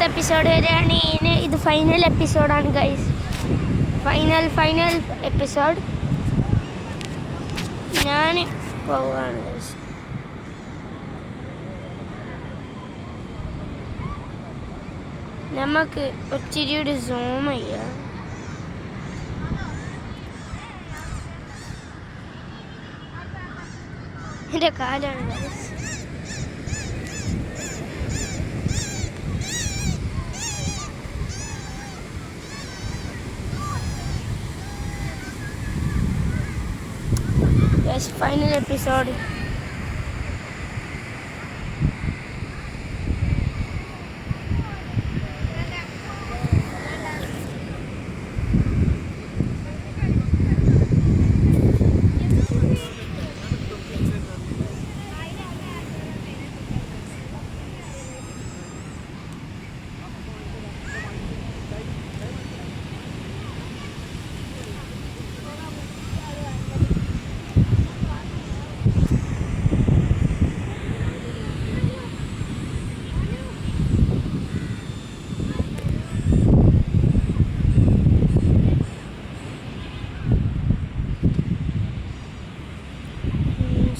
അടുത്ത എപ്പിസോഡ് വരെയാണ്. ഇത് ഫൈനൽ എപ്പിസോഡാണ് ഗൈസ്. Final episode. ഞാൻ പോവാണ് ഗൈസ്. നമുക്ക് ഒത്തിരി കൂടി സൂം ചെയ്യാം. എൻ്റെ കാലാണ് guys. Final episode.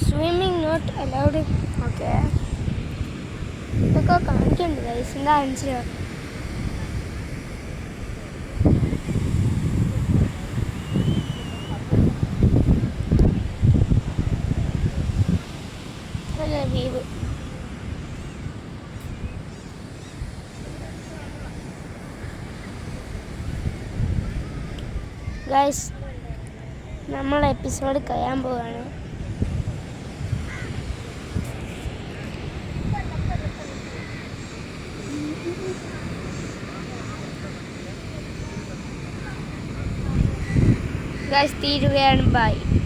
Swimming not allowed. Okay. ഇതൊക്കെ കാണിക്കുന്നുണ്ട് ഗൈസ്. എന്താ കാണിച്ചോ? വീവ് ഗൈസ്, നമ്മൾ എപ്പിസോഡ് കഴിയാൻ പോവാണ്. ഗൈസ് തീരുകയാണ്. ബൈ.